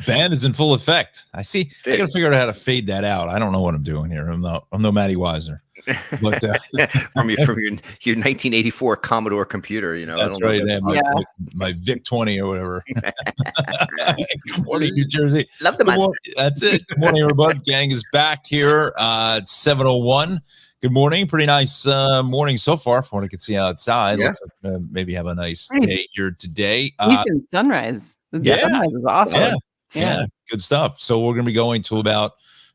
Ban is in full effect. I see. That's I got it. to figure out how to fade that out. I don't know what I'm doing here. I'm no Matty Wisner. But from your 1984 Commodore computer, you know. that's I don't right. know. Yeah, my VIC 20 or whatever. Good morning, New Jersey. Love the monster. That's it. Good morning, everybody. Gang is back here at 7:01. Good morning. Pretty nice morning so far from what I can see outside. Yeah. Looks like maybe have a nice day here today. Decent sunrise. The sunrise is awesome. Yeah, good stuff. So we're going to be going to about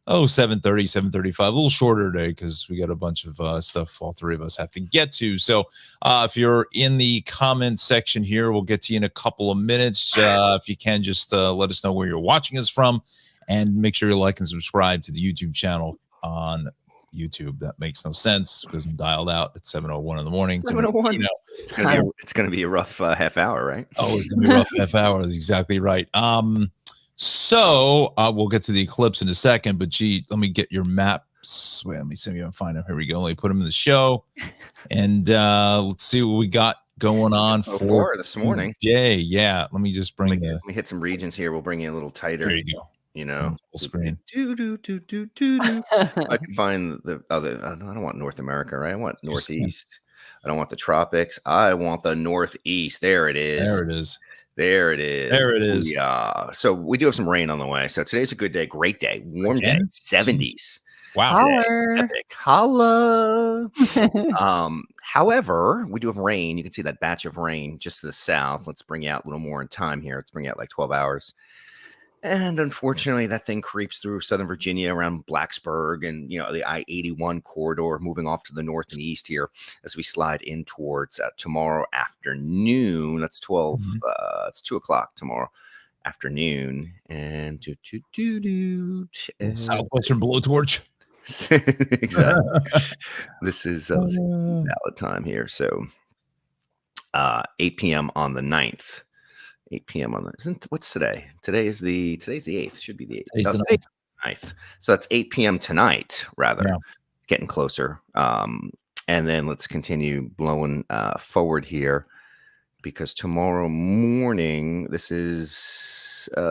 7:30, 7:35, a little shorter today because we got a bunch of stuff all three of us have to get to. So if you're in the comments section here, we'll get to you in a couple of minutes. If you can, just let us know where you're watching us from, and make sure you like and subscribe to the YouTube channel on YouTube. That makes no sense because I'm dialed out at 7:01 in the morning. 7:01. It's gonna be a rough half hour, right? Oh, it's gonna be a rough half hour. That's exactly right. So we'll get to the eclipse in a second, but let me get your maps. Wait, let me see if I can find them. Here we go. Let me put them in the show, and let's see what we got going on for this morning. Yeah, let me just bring Let me hit some regions here. We'll bring you a little tighter. There you go. You know, full screen. I can find the other. I don't want North America, right? I want Northeast. I don't want the tropics. I want the Northeast. There it is. There it is. There it is. There it is. Yeah. So we do have some rain on the way. So today's a good day, great day, warm day, 70s. Wow. Epic. Holla. However, we do have rain. You can see that batch of rain just to the south. Let's bring you out a little more in time here. Let's bring you out like 12 hours. And unfortunately, that thing creeps through Southern Virginia around Blacksburg and, the I-81 corridor, moving off to the north and east here as we slide in towards tomorrow afternoon. That's 12. It's 2 o'clock tomorrow afternoon. And Southwestern blowtorch. Exactly. This is valid time here. So 8 p.m. on the 9th. 8 p.m. on the what's today? Today's the 8th. Should be the 8th. 9th. So that's 8 p.m. tonight, rather. Yeah. Getting closer. And then let's continue blowing forward here, because tomorrow morning, this is 2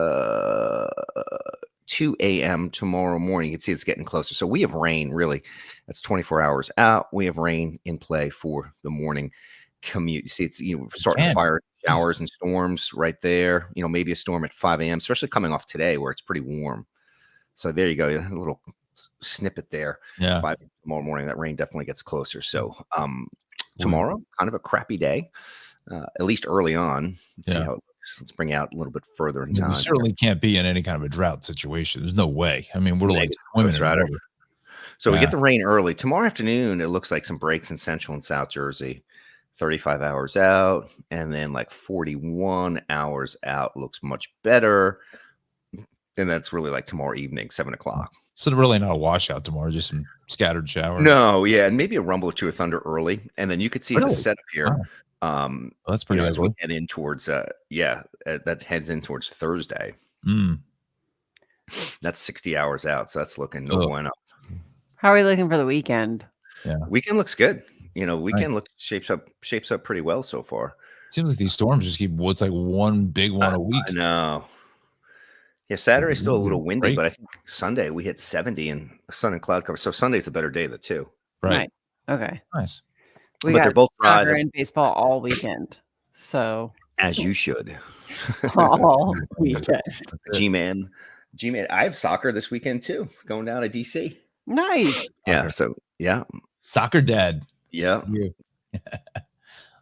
a.m. tomorrow morning. You can see it's getting closer. So we have rain, really. That's 24 hours out. We have rain in play for the morning commute. You see it's starting to fire showers and storms right there. Maybe a storm at 5 a.m., especially coming off today where it's pretty warm. So there you go. A little snippet there. Yeah. 5 tomorrow morning. That rain definitely gets closer. So tomorrow, kind of a crappy day, at least early on. Let's see how it looks. Let's bring it out a little bit further in time. We certainly can't be in any kind of a drought situation. There's no way. I mean, we're like swimming in water. So we get the rain early. Tomorrow afternoon, it looks like some breaks in Central and South Jersey. 35 hours out, and then like 41 hours out looks much better. And that's really like tomorrow evening, 7 o'clock. So really not a washout tomorrow, just some scattered showers. No, yeah, and maybe a rumble or two of thunder early. And then you could see the setup here. Well, that's pretty as we head in towards that heads in towards Thursday. That's 60 hours out, so that's looking no bueno. How are we looking for the weekend? Yeah, weekend looks good. Weekend shapes up pretty well so far. Seems like these storms just keep what's like one big one a week. I know. Yeah, Saturday's still a little windy, but I think Sunday we hit 70 and sun and cloud cover. So Sunday's a better day of the two. Right. Nice. Okay. Nice. We got both soccer and baseball all weekend. So as you should. All weekend. G-Man. I have soccer this weekend too. Going down to DC. Nice. Yeah. So soccer dad. Yeah.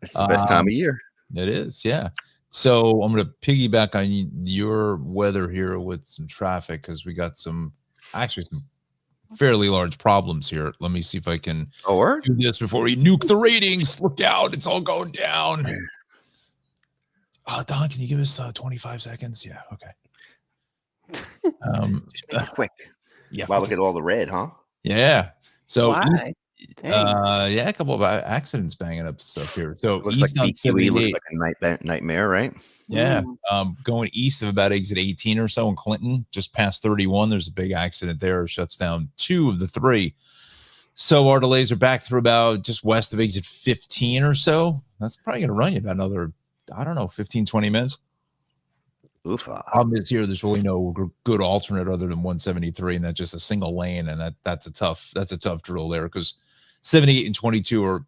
It's the best time of year. It is, yeah. So I'm going to piggyback on your weather here with some traffic, because we got some fairly large problems here. Let me see if I can do this before we nuke the ratings. Look out, it's all going down. Don, can you give us 25 seconds? Yeah, okay. Just make it quick. Yeah. Wow, look at all the red, huh? Yeah. So a couple of accidents banging up stuff here. So it looks like BQE looks like a nightmare, right? Yeah. Going east of about exit 18 or so in Clinton, just past 31, there's a big accident there. Shuts down 2 of the 3. So our delays are back through about just west of exit 15 or so. That's probably going to run you about another, 15, 20 minutes. Oofa. Problem is here, there's really no good alternate other than 173, and that's just a single lane, and that's a tough drill there because 78 and 22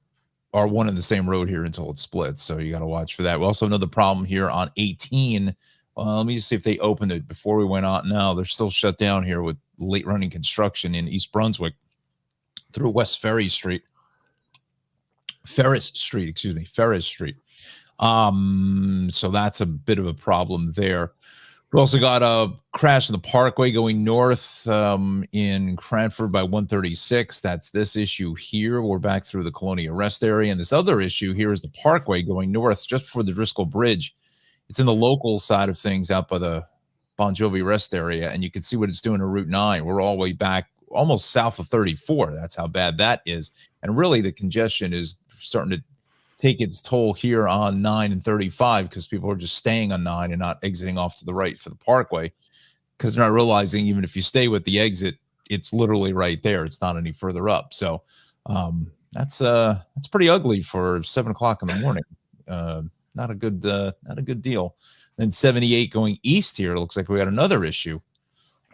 are one in the same road here until it splits. So you got to watch for that. We also have another problem here on 18. Let me just see if they opened it before we went on. No, they're still shut down here with late running construction in East Brunswick through West Ferris Street. So that's a bit of a problem there. We also got a crash in the Parkway going north in Cranford by 136. That's this issue here. We're back through the Colonia Rest area. And this other issue here is the Parkway going north just before the Driscoll Bridge. It's in the local side of things out by the Bon Jovi Rest area. And you can see what it's doing to Route 9. We're all the way back almost south of 34. That's how bad that is. And really the congestion is starting to take its toll here on 9 and 35 because people are just staying on 9 and not exiting off to the right for the Parkway because they're not realizing even if you stay with the exit, it's literally right there. It's not any further up. So that's pretty ugly for 7 o'clock in the morning. Not a good deal. Then 78 going east here. It looks like we got another issue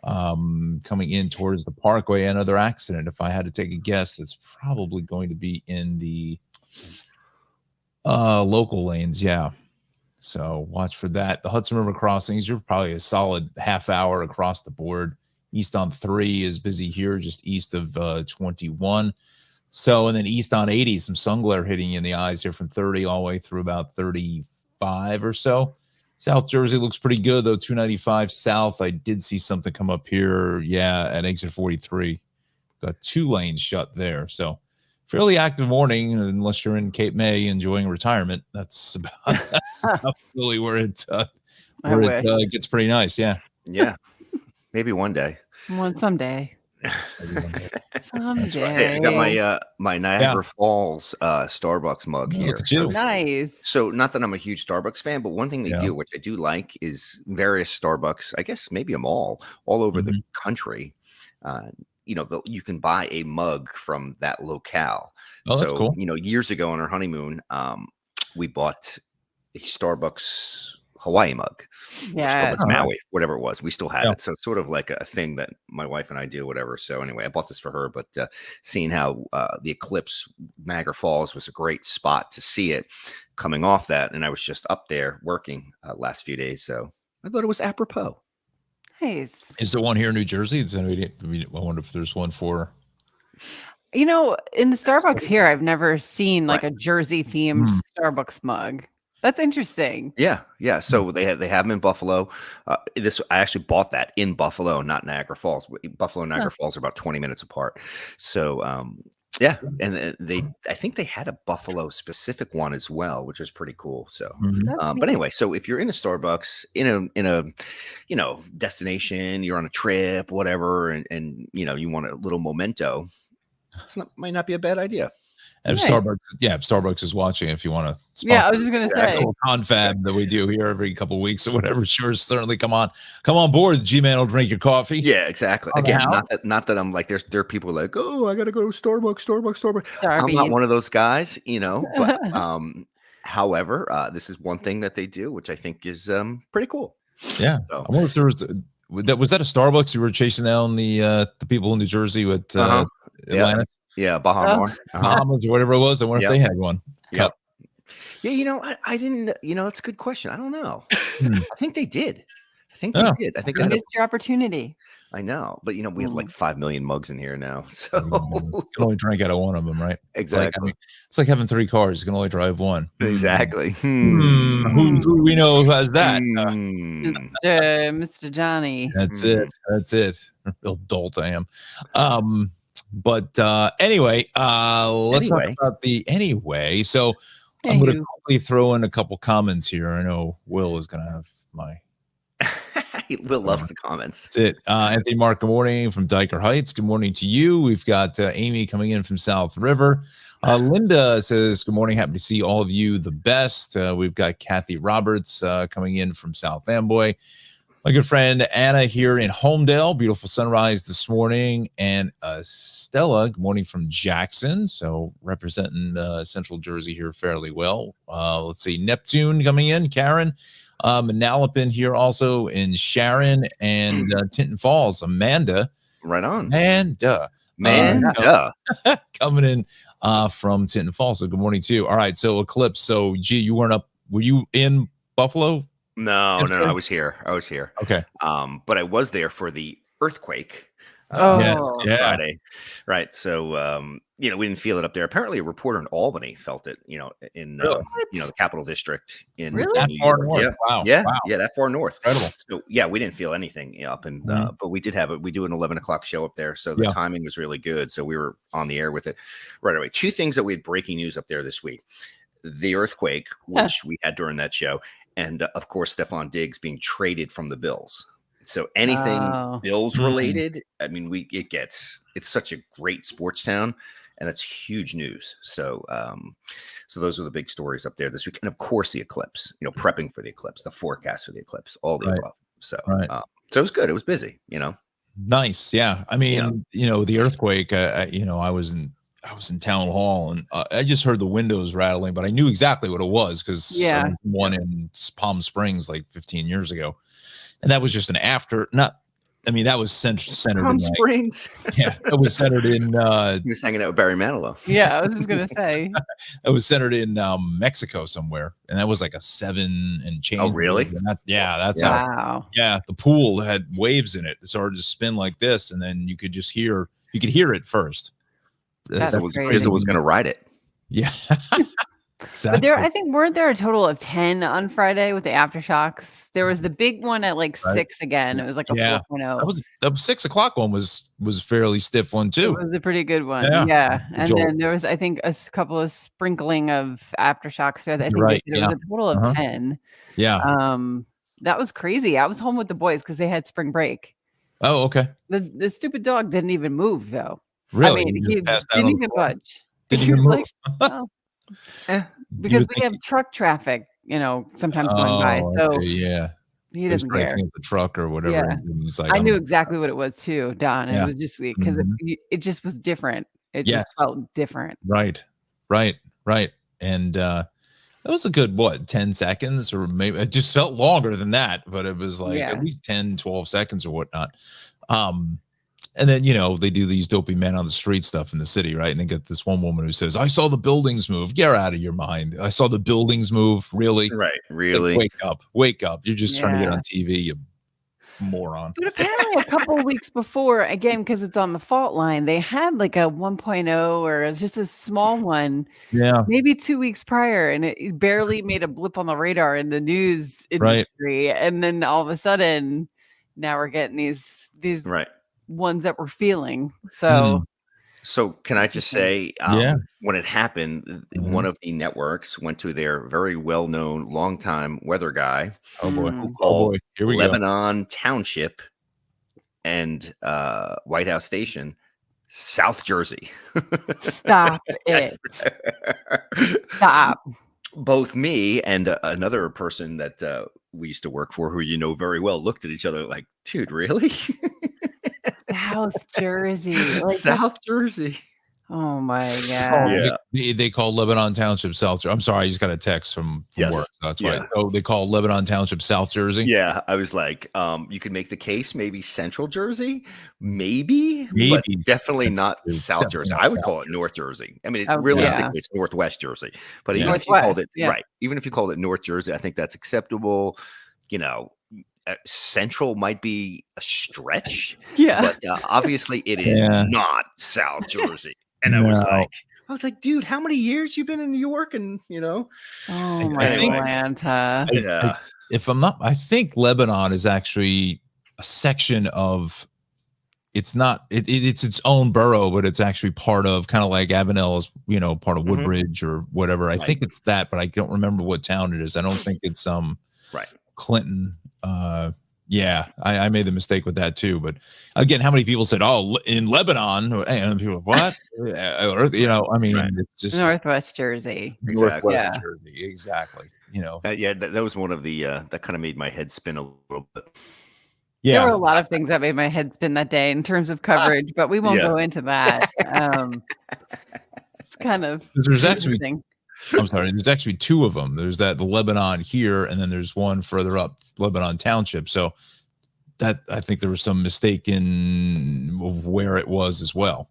coming in towards the Parkway. Another accident. If I had to take a guess, it's probably going to be in the local lanes. Yeah. So watch for that. The Hudson River crossings, you're probably a solid half hour across the board. East on 3 is busy here, just east of 21. So, and then east on 80, some sun glare hitting you in the eyes here from 30 all the way through about 35 or so. South Jersey looks pretty good, though. 295 south. I did see something come up here. Yeah, at exit 43. Got 2 lanes shut there. So, fairly active morning, unless you're in Cape May enjoying retirement. That's about really where it gets pretty nice. Yeah. Yeah. Maybe one day. Someday. Someday. Hey, I got my Niagara Falls Starbucks mug here. Look at you. Nice. So not that I'm a huge Starbucks fan, but one thing they do, which I do like, is various Starbucks, I guess maybe a mall all over the country. You can buy a mug from that locale. Oh, that's cool. Years ago on our honeymoon, we bought a Starbucks Hawaii mug. Yeah. Starbucks Maui, whatever it was. We still had it. So it's sort of like a thing that my wife and I do, whatever. So anyway, I bought this for her, but seeing how the eclipse, Niagara Falls, was a great spot to see it coming off that. And I was just up there working last few days. So I thought it was apropos. Nice. Is there one here in New Jersey? I wonder if there's one for. In the Starbucks here, I've never seen like a Jersey themed Starbucks mug. That's interesting. Yeah. So they have them in Buffalo. I actually bought that in Buffalo, not Niagara Falls. Buffalo and Niagara Falls are about 20 minutes apart. So and I think they had a Buffalo specific one as well, which was pretty cool. So, but anyway, so if you're in a Starbucks in a destination, you're on a trip, whatever, and you want a little memento, might not be a bad idea. And if Starbucks is watching, if you want to, I was just gonna say a little confab that we do here every couple of weeks or whatever. Sure, certainly come on board. G-Man will drink your coffee. Yeah, exactly. Again, not that I'm like there are people like, oh, I gotta go to Starbucks. I'm not one of those guys, But however, this is one thing that they do, which I think is pretty cool. Yeah, so. I wonder if there was that a Starbucks you were chasing down the people in New Jersey with Atlanta. Yeah, Bahamas or whatever it was. I wonder if they had one. Yep. Yeah, I didn't. That's a good question. I don't know. I think they did. I think they missed your opportunity. I know, but we have like 5 million mugs in here now, so you can only drink out of one of them, right? Exactly. It's like having 3 cars. You can only drive one. Exactly. Who do we know who has that? Mr. Johnny. That's it. Real dolt I am. But anyway, let's talk about the anyway. So I'm going to quickly throw in a couple comments here. I know Will is going to have my. Will loves the comments. That's it. Anthony Mark, good morning from Diker Heights. Good morning to you. We've got Amy coming in from South River. Linda says, good morning. Happy to see all of you the best. We've got Kathy Roberts coming in from South Amboy. My good friend Anna here in Homedale. Beautiful sunrise this morning. And Stella, good morning from Jackson. So representing Central Jersey here fairly well. Let's see. Neptune coming in. Karen. Manalapan here also in Sharon and Tinton Falls. Amanda. Right on. Amanda. Coming in from Tinton Falls. So good morning to you. All right. So Eclipse. So you weren't up. Were you in Buffalo? No. I was here. Okay. But I was there for the earthquake. Friday. Right. So, we didn't feel it up there. Apparently a reporter in Albany felt it, in, the Capital District in that New far York. north. Wow. Yeah, that far north. Incredible. So we didn't feel anything up and, but we did we do an 11 o'clock show up there. So the timing was really good. So we were on the air with it right away. Two things that we had breaking news up there this week, the earthquake, which we had during that show. And of course, Stephon Diggs being traded from the Bills. So anything Bills related, I mean, it's such a great sports town, and it's huge news. So, so those are the big stories up there this week, and of course the eclipse. Prepping for the eclipse, the forecast for the eclipse, all the above. So, so it was good. It was busy. Nice. Yeah. I mean, the earthquake. I was in town hall, and I just heard the windows rattling, but I knew exactly what it was because one in Palm Springs like 15 years ago. And that was just that was centered Palm in Springs. It was centered in he was hanging out with Barry Manilow. Yeah, I was just gonna say. It was centered in Mexico somewhere, and that was like a 7 and change. Oh, really? That's wow. how. The pool had waves in it. It started to spin like this, and then you could hear it first. That's crazy. Dizzle was gonna ride it. Yeah. Exactly. But I think weren't there a total of 10 on Friday with the aftershocks? There was the big one at like 6 again. It was like a 4.0. That was the 6 o'clock one was fairly stiff one too. It was a pretty good one. Yeah. And then there was, I think, a couple of sprinkling of aftershocks. So I think it was a total of 10. Yeah. That was crazy. I was home with the boys because they had spring break. Oh, okay. The stupid dog didn't even move though. Really? I mean, he didn't even budge. Didn't even move. Because we have truck traffic, sometimes going by. So he doesn't care. The truck or whatever. Yeah. Like, I knew exactly what it was too, Don. It was just because it just was different. It just felt different. Right. And it was a good 10 seconds, or maybe it just felt longer than that, but it was like at least 10, 12 seconds or whatnot. And then, they do these dopey men on the street stuff in the city, right? And they get this one woman who says, I saw the buildings move. Get out of your mind. I saw the buildings move. Really? Right. Really? Like, wake up. You're just trying to get on TV, you moron. But apparently a couple of weeks before, again, because it's on the fault line, they had like a 1.0 or just a small one. Yeah. Maybe 2 weeks prior, and it barely made a blip on the radar in the news industry. Right. And then all of a sudden, now we're getting these ones that we're feeling. So can I just say, when it happened, one of the networks went to their very well-known longtime weather guy. Oh boy. Here we Lebanon Township and White House Station, South Jersey. Stop it. Stop. Both me and another person that we used to work for, who very well, looked at each other like, dude, really? South Jersey. South Jersey. Oh my God. They call Lebanon Township South Jersey. I'm sorry, I just got a text from work. So that's why. Oh, they call Lebanon Township South Jersey. Yeah. I was like, you could make the case maybe Central Jersey, maybe, but definitely not South Jersey. I would call it North Jersey. I mean, realistically, it's Northwest Jersey. But even if you called it even if you called it North Jersey, I think that's acceptable. Central might be a stretch. But obviously it is not South Jersey. And I was like, dude, how many years you been in New York? And oh my Atlanta. If I'm not, I think Lebanon is actually a section of. It's not. It's its own borough, but it's actually part of kind of like Avenel is, part of Woodbridge or whatever. I think it's that, but I don't remember what town it is. I don't think it's Clinton. I made the mistake with that too. But again, how many people said, "Oh, in Lebanon," and people, what? I mean, it's just Northwest Jersey. Northwest Jersey, exactly. That was one of the that kind of made my head spin a little bit. There were a lot of things that made my head spin that day in terms of coverage, but we won't go into that. It's kind of there's actually I'm sorry. There's actually two of them. There's the Lebanon here, and then there's one further up, Lebanon Township. So that I think there was some mistake of where it was as well.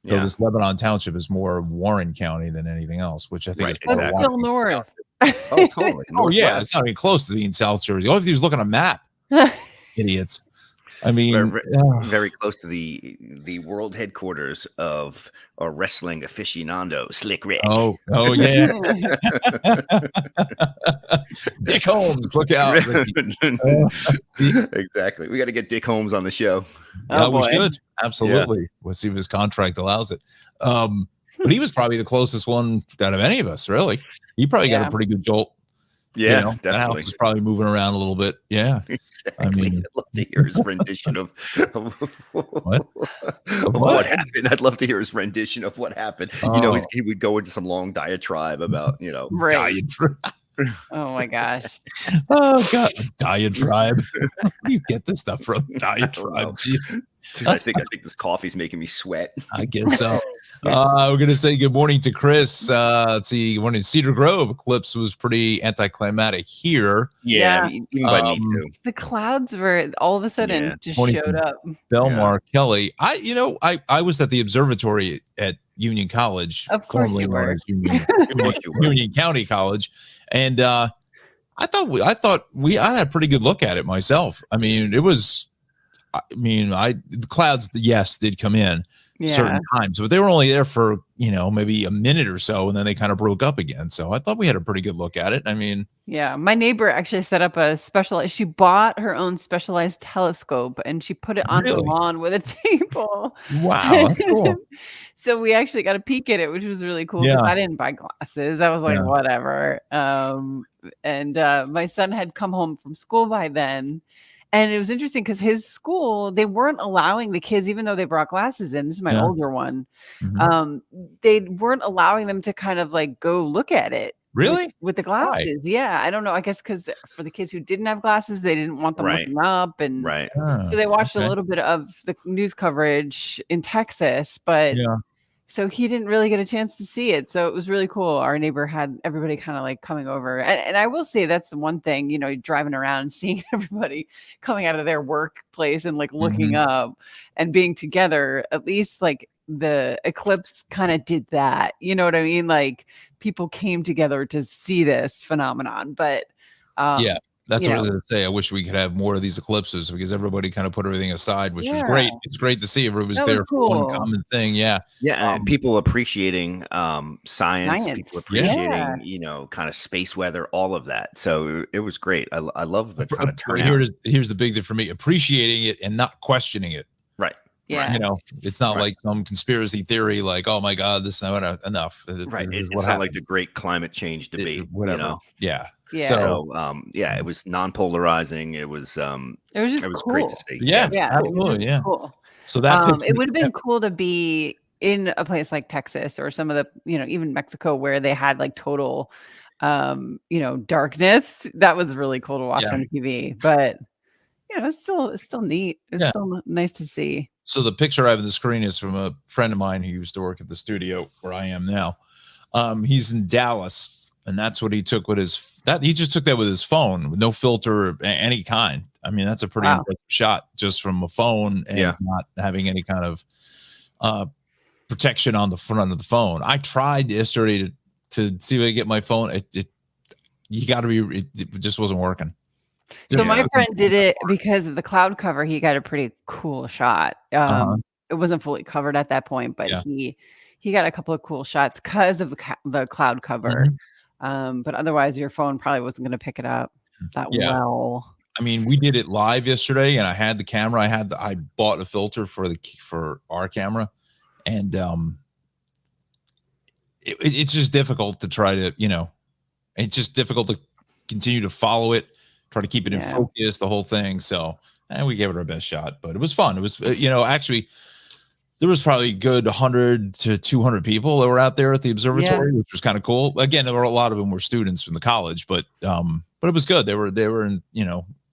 So this Lebanon Township is more Warren County than anything else, which I think is exactly. Still north. Oh, totally. Oh yeah, it's not even close to being South Jersey. All if you was looking at a map, idiots. I mean, very close to the world headquarters of a wrestling aficionado, Slick Rick. Oh yeah. Dick Holmes, look out. Exactly. We got to get Dick Holmes on the show. Yeah, we should. Absolutely. Yeah. We'll see if his contract allows it. But he was probably the closest one out of any of us, really. He probably got a pretty good jolt. Yeah, definitely. The house is probably moving around a little bit. Yeah. Exactly. I mean, I'd love to hear his rendition of what happened. I'd love to hear his rendition of what happened. He would go into some long diatribe about, diatribe. Oh my gosh. Oh God, diatribe. Where do you get this stuff from? Diatribe. I think this coffee's making me sweat. I guess so. We're gonna say good morning to Chris. Let's see. Good morning, Cedar Grove. Eclipse was pretty anticlimactic here. Yeah. Even by me too. The clouds were all of a sudden just showed up. Belmar Kelly. I was at the observatory at Union College. Of course you were. Union County College, and I thought I had a pretty good look at it myself. I mean, the clouds, did come in certain times, but they were only there for, maybe a minute or so, and then they kind of broke up again. So I thought we had a pretty good look at it. I mean, my neighbor actually set up she bought her own specialized telescope and she put it on her lawn with a table. Wow, that's cool. So we actually got a peek at it, which was really cool. Yeah. I didn't buy glasses. I was like, whatever. And my son had come home from school by then. And it was interesting because his school, they weren't allowing the kids, even though they brought glasses in. This is my older one. Mm-hmm. They weren't allowing them to kind of like go look at it. Really? With the glasses. Why? Yeah. I don't know. I guess because for the kids who didn't have glasses, they didn't want them looking up. And so they watched a little bit of the news coverage in Texas, but so he didn't really get a chance to see it. So it was really cool. Our neighbor had everybody kind of like coming over. And I will say that's the one thing, driving around and seeing everybody coming out of their workplace and like looking up and being together, at least like the eclipse kind of did that. You know what I mean? Like people came together to see this phenomenon. But that's what I was going to say. I wish we could have more of these eclipses because everybody kind of put everything aside, which was great. It's great to see everybody was there for one common thing. Yeah. Yeah. And people appreciating science, people appreciating, kind of space weather, all of that. So it was great. I love the kind of turnout. Here's the big thing for me, appreciating it and not questioning it. Right. Yeah. It's not like some conspiracy theory, like, oh my God, this is not enough. It's not like the great climate change debate. Whatever. Yeah. So it was non-polarizing. It was cool. Great to see. Yeah, absolutely. Yeah. Cool. So that it would have been cool to be in a place like Texas or some of the, even Mexico where they had like total darkness. That was really cool to watch on TV. But it's still neat. It's still nice to see. So the picture I have on the screen is from a friend of mine who used to work at the studio where I am now. He's in Dallas, and that's what he took he just took that with his phone with no filter of any kind. I mean, that's a pretty impressive shot just from a phone and not having any kind of protection on the front of the phone. I tried yesterday to see if I could get my phone. It just wasn't working. So my friend did it because of the cloud cover. He got a pretty cool shot. It wasn't fully covered at that point, but he got a couple of cool shots because of the cloud cover. But otherwise, your phone probably wasn't going to pick it up that well. I mean, we did it live yesterday, and I had the camera. I bought a filter for our camera, and it's just difficult to try to it's just difficult to continue to follow it. Try to keep it in focus, the whole thing. So, we gave it our best shot, but it was fun. It was, actually, there was probably a good 100 to 200 people that were out there at the observatory, which was kind of cool. Again, there were a lot of them were students from the college, but it was good. They were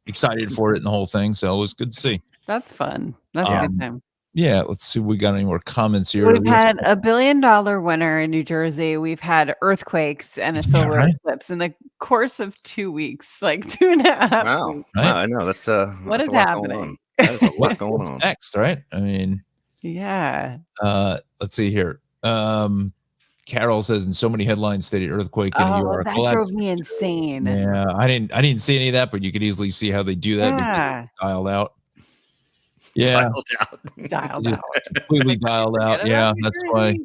excited for it and the whole thing. So it was good to see. That's fun. That's a good time. Yeah, let's see. We got any more comments here? We've had a $1 billion winter in New Jersey. We've had earthquakes and a solar eclipse in the course of 2 weeks, like 2.5 Wow. weeks. Wow, I know. That's What that's is a lot happening? going on. That is a lot going What's on. next, right? I mean, yeah. Let's see here. Carol says, in so many headlines stated earthquake in New York. That drove me insane. Yeah, I didn't see any of that, but you could easily see how they do that. Yeah. Dialed out. Yeah, Dialed out. completely dialed out. Yeah, that's why.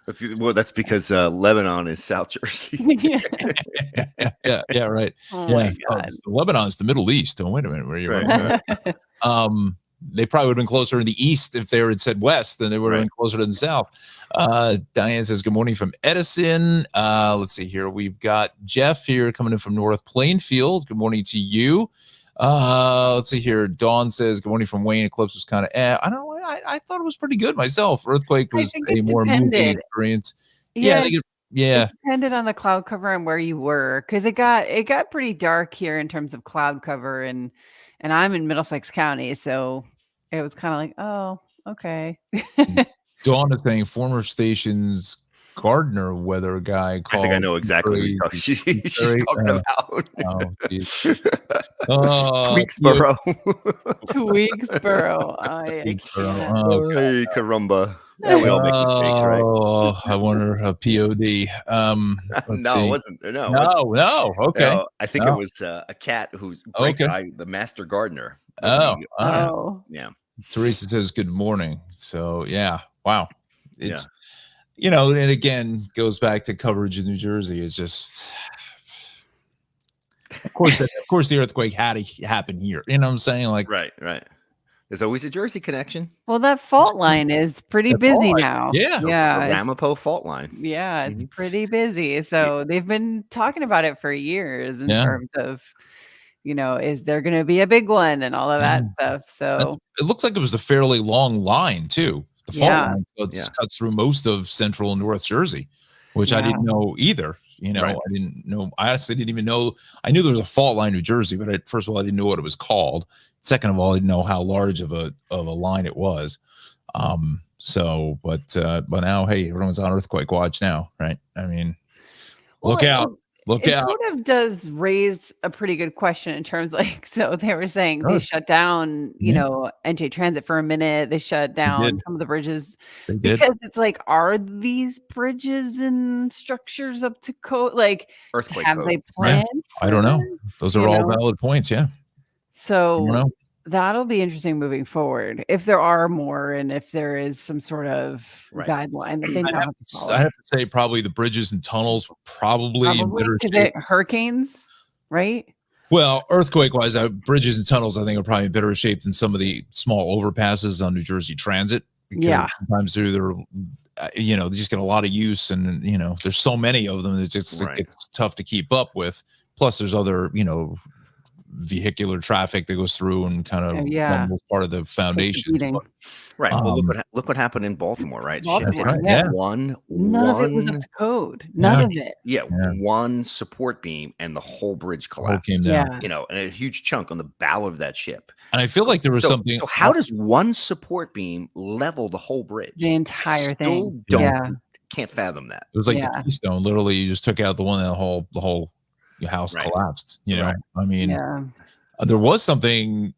That's because Lebanon is South Jersey. yeah, right. Oh yeah. my God. Lebanon's the Middle East. Oh, wait a minute, where are you? Right. They probably would have been closer in the east if they had said west than they would have been closer to the south. Diane says, good morning from Edison. Let's see here. We've got Jeff here coming in from North Plainfield. Good morning to you. Let's see here. Dawn says, good morning from Wayne. Eclipse was kind of, I don't know. I thought it was pretty good myself. Earthquake was a more moving experience. Yeah. It depended on the cloud cover and where you were, because it got pretty dark here in terms of cloud cover, and I'm in Middlesex County, so it was kind of like, oh, okay. Dawn is saying former station's Gardner weather guy called. I think I know exactly who she's talking about. Tweeksboro. Tweeksboro. Hey, caramba. Yeah, we all make mistakes, right? Oh, I wonder a POD. No, it wasn't. No. Okay. No, I think it was a cat who's great guy, the master gardener. Yeah. Teresa says good morning. So yeah, wow. It's and again goes back to coverage in New Jersey. It's just, of course, the earthquake had to happen here. You know what I'm saying? Like, right. There's always a Jersey connection. Well, that fault line is pretty busy now. Yeah. The Ramapo fault line. Yeah, it's pretty busy. So they've been talking about it for years in terms of, is there going to be a big one and all of that stuff. So it looks like it was a fairly long line too. The fault line cuts through most of central and North Jersey, which I didn't know either. I didn't know. I honestly didn't even know. I knew there was a fault line in New Jersey, but first of all, I didn't know what it was called. Second of all, I didn't know how large of a line it was. But now, hey, everyone's on earthquake watch now, right? I mean, look out. It sort of does raise a pretty good question in terms so they were saying they shut down, NJ Transit for a minute. They shut down some of the bridges because it's like, are these bridges and structures up to code? Like, earthquake have code. They planned? I don't know. Those are all valid points. Yeah. So that'll be interesting moving forward if there are more and if there is some sort of guideline that they I have to say probably the bridges and tunnels were probably in better shape. Hurricanes, right? Well, earthquake-wise, bridges and tunnels I think are probably in better shape than some of the small overpasses on New Jersey Transit. Sometimes they're they just get a lot of use, and there's so many of them that it's tough to keep up with. Plus, there's other vehicular traffic that goes through and kind of part of the foundation. Right. Well, look what happened in Baltimore, right? None of it was up to code. None of it. Yeah, one support beam and the whole bridge collapsed. Came down. And a huge chunk on the bow of that ship. And I feel like there was something. So how does one support beam level the whole bridge? The entire thing. Can't fathom that. It was like the Keystone. Literally, you just took out the one, and the whole house collapsed. I mean, there was something.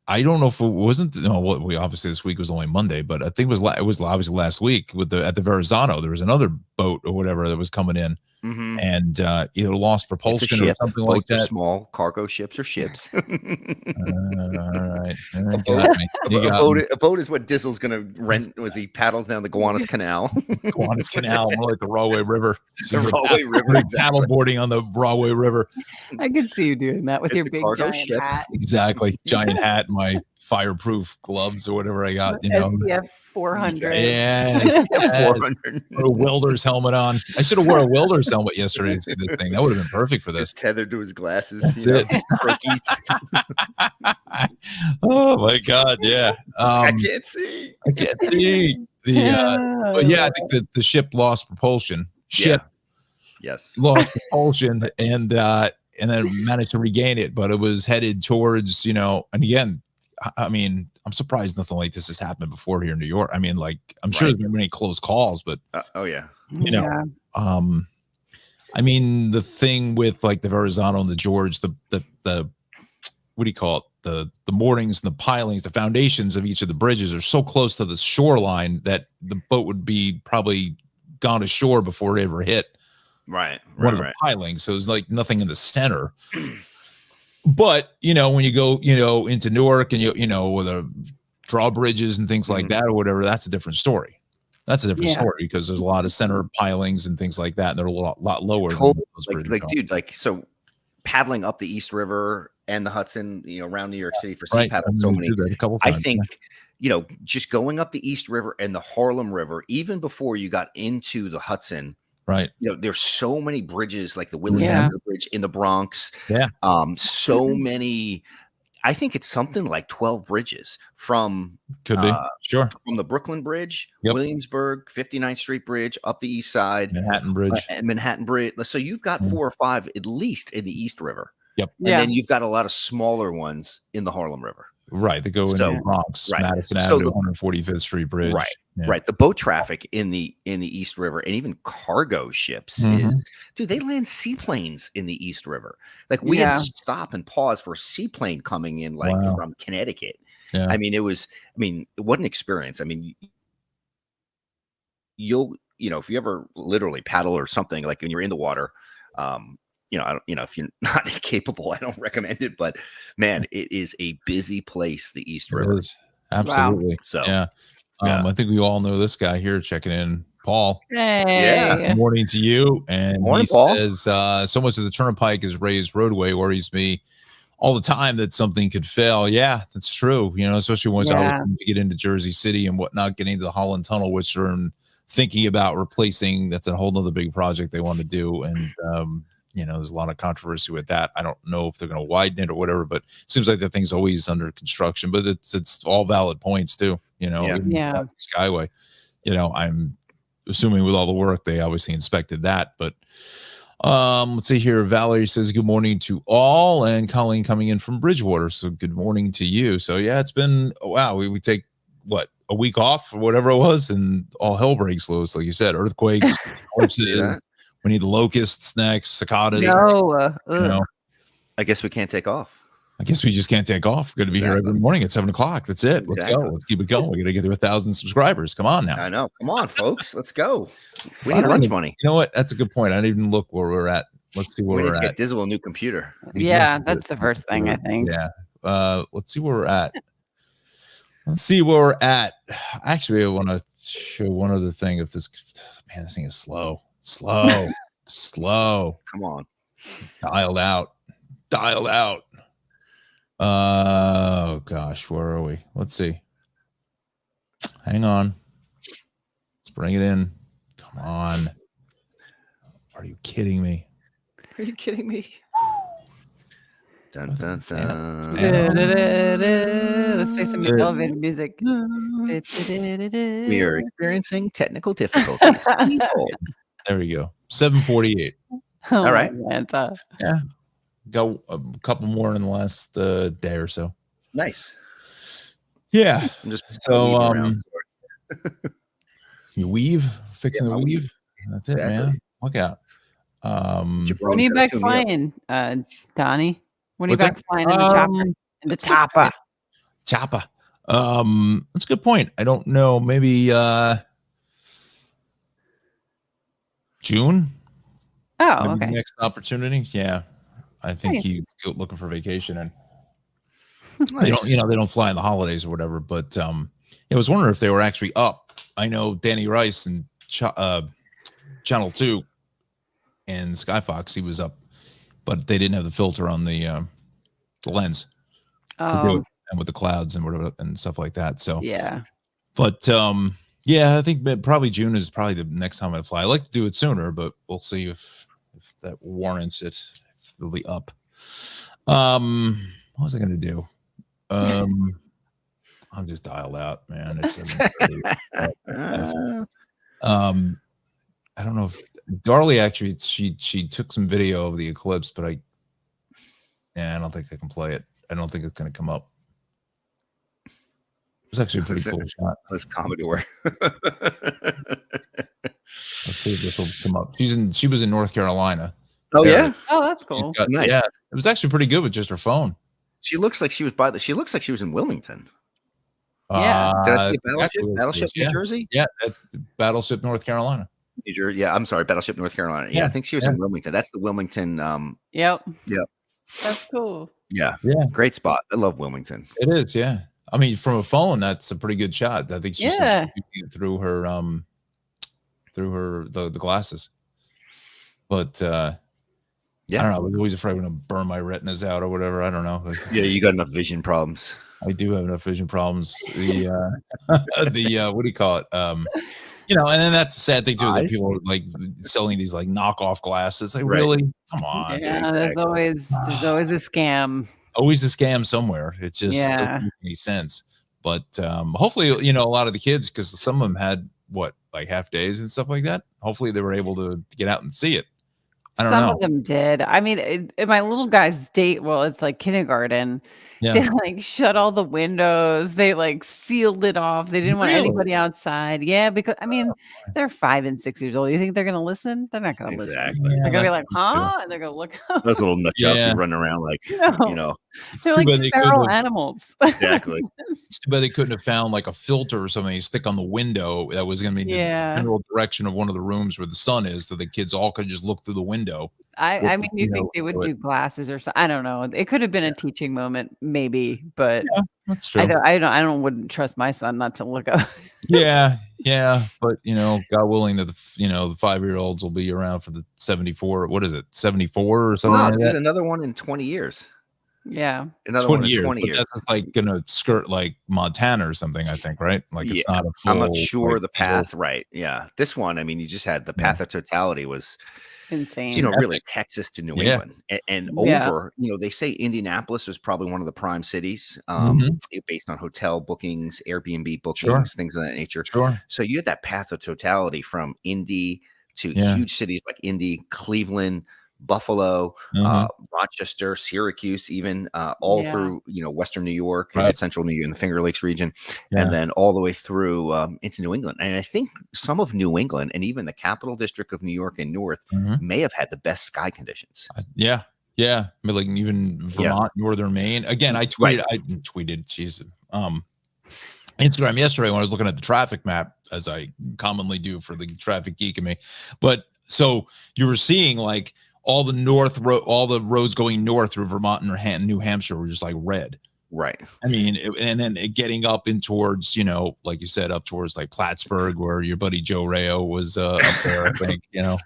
I don't know if it wasn't. Obviously this week was only Monday, but I think it was obviously last week at the Verrazano. There was another boat or whatever that was coming in, and either lost propulsion or something like that. Small cargo ships or ships. All right. A boat is what Dizzle's going to rent as he paddles down the Gowanus Canal. Gowanus Canal, more like the Rahway River. River, paddle boarding on the Rahway River. I could see you doing that with your big giant hat. Exactly, giant hat, my fireproof gloves or whatever I got. SPF 400. Yeah, SPF 400. Put a welder's helmet on. I should have wore a welder's helmet yesterday to see this thing. That would have been perfect for this. Just tethered to his glasses. That's it. Oh my God! Yeah, I can't see. But I think that the ship lost propulsion. Lost propulsion, and then managed to regain it, but it was headed towards and again, I mean, I'm surprised nothing like this has happened before here in New York. I mean, like, I'm sure there's been many close calls, but oh yeah, you know, I mean, the thing with like the Verrazano and the George, the what do you call it? The moorings and the pilings, the foundations of each of the bridges are so close to the shoreline that the boat would be probably gone ashore before it ever hit one of the pilings. So it's like nothing in the center. But when you go into Newark and with the drawbridges and things like that or whatever, that's a different story. That's a different story because there's a lot of center pilings and things like that, and they're a lot lower than those bridges. Like dude, like so paddling up the East River and the Hudson, around New York City for sea paddling. So many. A couple times, I think, just going up the East River and the Harlem River, even before you got into the Hudson, right? There's so many bridges, like the Willis Avenue Bridge in the Bronx. Yeah. So many. I think it's something like 12 bridges from could be sure from the Brooklyn Bridge, Williamsburg, 59th Street Bridge, up the East Side, Manhattan Bridge, and Manhattan Bridge. So you've got 4 or 5 at least in the East River. Yep. And then you've got a lot of smaller ones in the Harlem River. Right. They go into the Bronx, Madison Avenue, 145th Street Bridge. Right. Yeah. Right. The boat traffic in the East River and even cargo ships is, dude, they land seaplanes in the East River. Like we had to stop and pause for a seaplane coming in from Connecticut. Yeah. I mean, what an experience. I mean, if you ever literally paddle or something, like when you're in the water, if you're not capable, I don't recommend it, but man, it is a busy place, the East River. Absolutely. Wow. So yeah. I think we all know this guy here checking in, Paul. Hey. Yeah. Good morning to you. And morning, he Paul. says, so much of the turnpike is raised roadway worries me all the time that something could fail. Yeah, that's true. Especially once I was to get into Jersey City and whatnot, getting to the Holland Tunnel, which they're thinking about replacing. That's a whole nother big project they want to do. And, there's a lot of controversy with that. I don't know if they're going to widen it or whatever, but it seems like the thing's always under construction, but it's all valid points too, Skyway, I'm assuming with all the work, they obviously inspected that, but let's see here. Valerie says, good morning to all, and Colleen coming in from Bridgewater. So good morning to you. So yeah, it's been, wow. We take a week off or whatever it was, and all hell breaks loose. Like you said, earthquakes, eclipses. We need the locusts next, cicadas. No, I guess we can't take off. I guess we just can't take off. We're going to be here every morning at 7:00. That's it. Let's go. Let's keep it going. We got to get to 1,000 subscribers. Come on now. I know. Come on, folks. Let's go. We need lunch money. You know what? That's a good point. I didn't even look where we're at. Let's see where we're at. Get Dizzle a new computer. That's the first thing I think. Yeah. Let's see where we're at. Actually, I want to show one other thing. If this thing is slow. Come on. Dialed out. Oh gosh, where are we? Let's see. Hang on. Let's bring it in. Come on. Are you kidding me? Dun, dun, dun. Let's play some elevator music. We are experiencing technical difficulties. There we go. 7:48. All right. Yeah. Go a couple more in the last day or so. Nice. Yeah. I'm just you fixing the weave. That's it, man. Look out. When are you back flying, Donnie? When are you back flying in the chopper? In the chopper. Chopper. That's a good point. I don't know. Maybe June. Oh, okay. Next opportunity. Yeah. I think he's looking for vacation, and nice. they don't fly in the holidays or whatever. But I was wondering if they were actually up. I know Danny Rice and Channel 2 and Skyfox, he was up, but they didn't have the filter on the lens. Oh, and with the clouds and whatever and stuff like that. So yeah. But I think probably June is probably the next time I fly. I like to do it sooner, but we'll see if that warrants it. If they'll be up. What was I going to do? I'm just dialed out, man. It's I don't know if Darlie actually she took some video of the eclipse, but I don't think I can play it. I don't think it's going to come up. was actually a pretty cool shot. This Commodore. Let's see if this will come up. She was in North Carolina. Oh yeah. Oh, that's cool. Nice. Yeah, it was actually pretty good with just her phone. She looks like she was she looks like she was in Wilmington. Yeah. Did I see Battleship, New Jersey? Yeah, that's Battleship, North Carolina. New Jersey. Yeah, I'm sorry, Battleship, North Carolina. Yeah, I think she was in Wilmington. That's the Wilmington. Yep. Yep. That's cool. Yeah. Great spot. I love Wilmington. It is. Yeah. I mean, from a phone, that's a pretty good shot. I think she's through her the glasses. But I don't know. I was always afraid I'm gonna burn my retinas out or whatever. I don't know. Yeah, you got enough vision problems. I do have enough vision problems. The what do you call it? And then that's the sad thing too, that people are like selling these like knockoff glasses. Like, really? Come on. Yeah, there's always a scam. Always a scam somewhere. It just doesn't make any sense. But hopefully, a lot of the kids, because some of them had like half days and stuff like that. Hopefully they were able to get out and see it. I don't know. Some of them did. I mean, in my little guy's date, well, it's like kindergarten. Yeah. They like shut all the windows. They like sealed it off. They didn't want anybody outside. Yeah, because I mean, they're 5 and 6 years old. You think they're gonna listen? They're not gonna listen. Yeah, they're gonna be like, huh? And they're gonna look up. Those little nutjobs running around like, They're like feral animals. Exactly. It's too bad they couldn't have found like a filter or something you stick on the window that was going to be in the general direction of one of the rooms where the sun is, so the kids all could just look through the window. I mean, you think they would do glasses or something? I don't know. It could have been a teaching moment, maybe, but that's true. I wouldn't trust my son not to look up. yeah, but God willing that the 5-year-olds will be around for the 74. What is it? 74 or something like that? Another one in 20 years. Yeah, another 20 years. 20 years. That's like gonna skirt like Montana or something, I think, right? Like it's not a full. I'm not sure the path, right? Yeah, this one. I mean, you just had the path of totality was insane. Really Texas to New England, and over. They say Indianapolis was probably one of the prime cities, based on hotel bookings, Airbnb bookings, things of that nature. Sure. So you had that path of totality from Indy to huge cities like Indy, Cleveland, Buffalo, Rochester, Syracuse, even all through Western New York and Central New York in the Finger Lakes region, and then all the way through into New England. And I think some of New England and even the Capital District of New York and North may have had the best sky conditions. Yeah. I mean, like even Vermont, northern Maine. Again, I tweeted, Instagram yesterday when I was looking at the traffic map, as I commonly do for the traffic geek in me. But so you were seeing like all the roads going north through Vermont and New Hampshire were just like red. Right. I mean, and then getting up in towards, like you said, up towards like Plattsburgh, where your buddy Joe Rayo was up there. I think,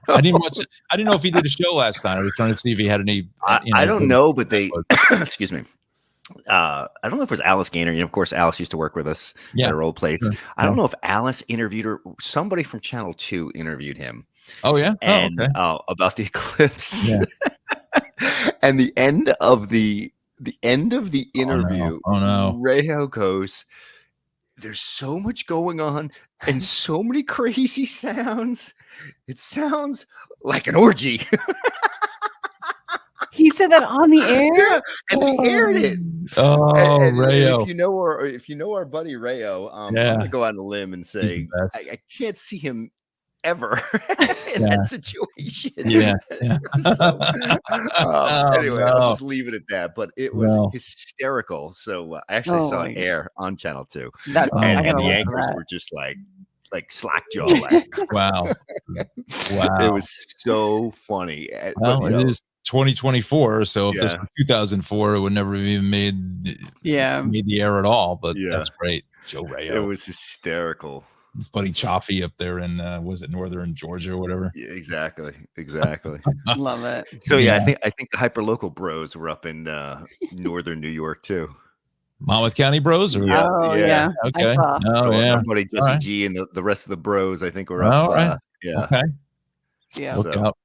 I didn't watch it. I didn't know if he did a show last night. I was trying to see if he had any. I don't know, but they, excuse me. I don't know if it was Alice Gaynor. Of course, Alice used to work with us at our old place. Sure. I don't know if Alice interviewed her. Somebody from Channel 2 interviewed him. Oh yeah, and about the eclipse. Yeah. And the end of the interview. Oh no. Rayo goes, "There's so much going on and so many crazy sounds. It sounds like an orgy." He said that on the air, and they aired it. Oh, and Rayo! If you know our buddy Rayo, I'm gonna go out on a limb and say I can't see him ever in that situation. Yeah. Anyway, I'll just leave it at that. But it was hysterical. So I actually saw it air on Channel 2, and the anchors were just like slack jaw. Wow. It was so funny. Well, it is 2024, so if this were 2004, it would never have even made the air at all. But that's great, Joe Rayo. It was hysterical. His buddy Chaffee up there in was it northern Georgia or whatever? Yeah, exactly. Love it. So I think the hyperlocal bros were up in northern New York too. Monmouth County bros? Or? Yeah. Okay. My buddy Jesse G and the rest of the bros, I think, were up. Okay. Yeah. Look out.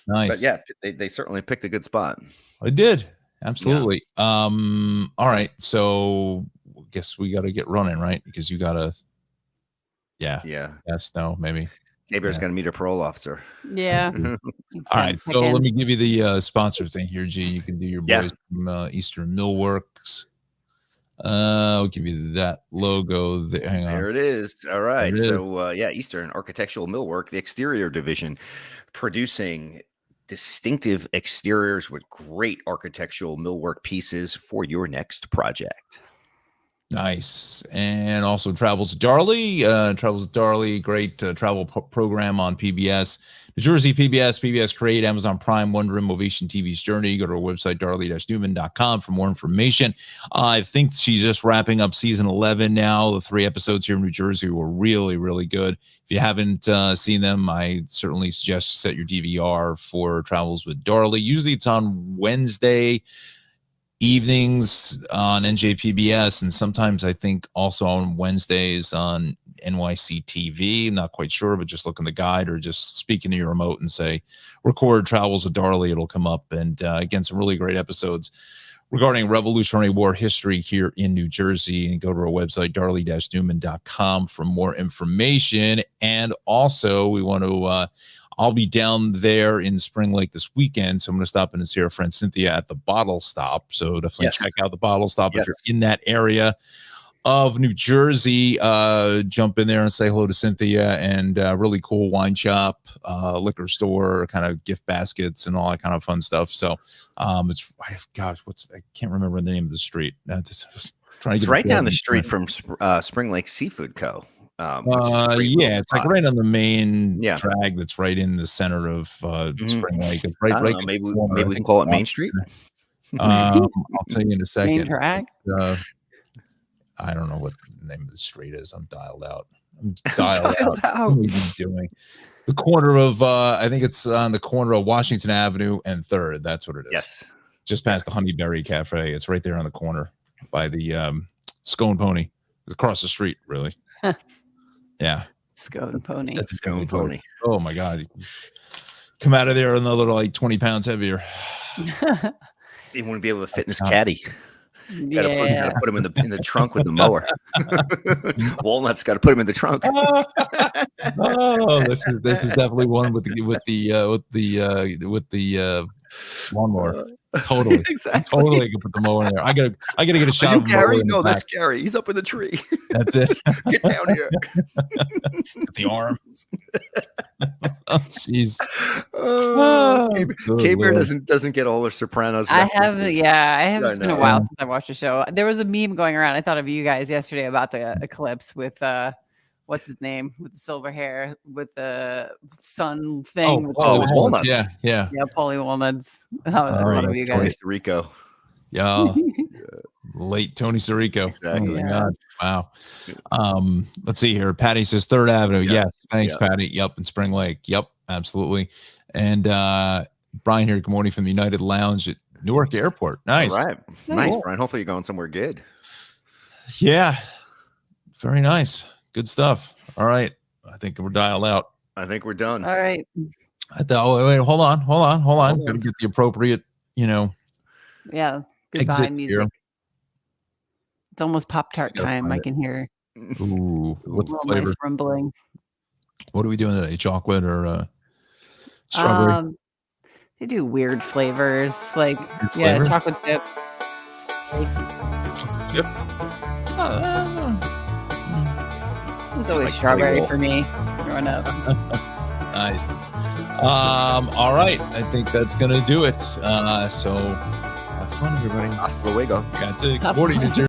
Nice. But they certainly picked a good spot. I did. Absolutely. All right. So I guess we got to get running, right? Because you got to. Yeah. Yes. No. Maybe. Neighbor's going to meet a parole officer. Yeah. All right. So let me give you the sponsor thing here, G. You can do your boys from Eastern Millworks. I'll give you that logo. Hang on. There it is. All right. So, Eastern Architectural Millwork, the exterior division, producing distinctive exteriors with great architectural millwork pieces for your next project. Nice. And also Travels with Darley, great travel program on PBS, New Jersey PBS, PBS Create, Amazon Prime, Wonder Ovation TV's Journey. Go to our website, darley-newman.com for more information. I think she's just wrapping up season 11 now. The 3 episodes here in New Jersey were really, really good. If you haven't seen them, I certainly suggest set your DVR for Travels with Darley. Usually it's on Wednesday evenings on NJPBS, and sometimes I think also on Wednesdays on NYC TV. I'm not quite sure, but just look in the guide or just speak into your remote and say record Travels with Darley. It'll come up. And again, some really great episodes regarding Revolutionary War history here in New Jersey. And go to our website, darley-newman.com for more information. And also we want to I'll be down there in Spring Lake this weekend, so I'm going to stop in and see our friend Cynthia at the Bottle Stop. So definitely check out the Bottle Stop if you're in that area of New Jersey. Jump in there and say hello to Cynthia. And really cool wine shop, liquor store, kind of gift baskets and all that kind of fun stuff. So I can't remember the name of the street. It's right down the street from Spring Lake Seafood Co. It's like right on the main drag that's right in the center of Spring Lake. It's right. Maybe we can call it Main Street. I'll tell you in a second. Main drag? I don't know what the name of the street is. I'm dialed out. What are you doing? The corner of I think it's on the corner of Washington Avenue and 3rd. That's what it is. Yes. Just past the Honeyberry Cafe. It's right there on the corner by the Scone Pony. Across the street, really. Yeah. Scone Pony. That's a Scone Pony. Oh my God. Come out of there another like 20 pounds heavier. They wouldn't be able to fit in his caddy. Gotta put him in the trunk with the mower. Walnut's got to put him in the trunk. This is definitely one with the lawnmower. Totally, exactly. Totally can put the mower in there. I gotta get a shot. Are you Gary? No, that's Gary. He's up in the tree. That's it. Get down here. The arms. Jeez. K-Bear doesn't get all the Sopranos references. I haven't. It's been a while since I watched the show. There was a meme going around. I thought of you guys yesterday about the eclipse with what's his name with the silver hair with the sun thing. Walnuts. Yeah. Paulie Walnuts. You guys. Tony Sirico. Yeah. Late Tony Sirico. Exactly. Oh my God. Wow. Let's see here. Patty says 3rd Avenue. Yes. Thanks, Patty. Yep. In Spring Lake. Yep. Absolutely. And Brian here. Good morning from the United Lounge at Newark Airport. Nice. All right. Nice, Brian. Hopefully you're going somewhere good. Yeah. Very nice. Good stuff. All right. I think we're dialed out. I think we're done. All right. Wait, hold on. Gotta get the appropriate, goodbye music. Here. It's almost Pop-Tart time. I can hear. Ooh, what's the flavor? Nice rumbling. What are we doing today? Chocolate or strawberry? They do weird flavors, like chocolate dip. Yep. It was always like strawberry for me growing up. Nice. All right. I think that's gonna do it. So have fun, everybody. Hasta luego. That's it. Good morning, New Jersey.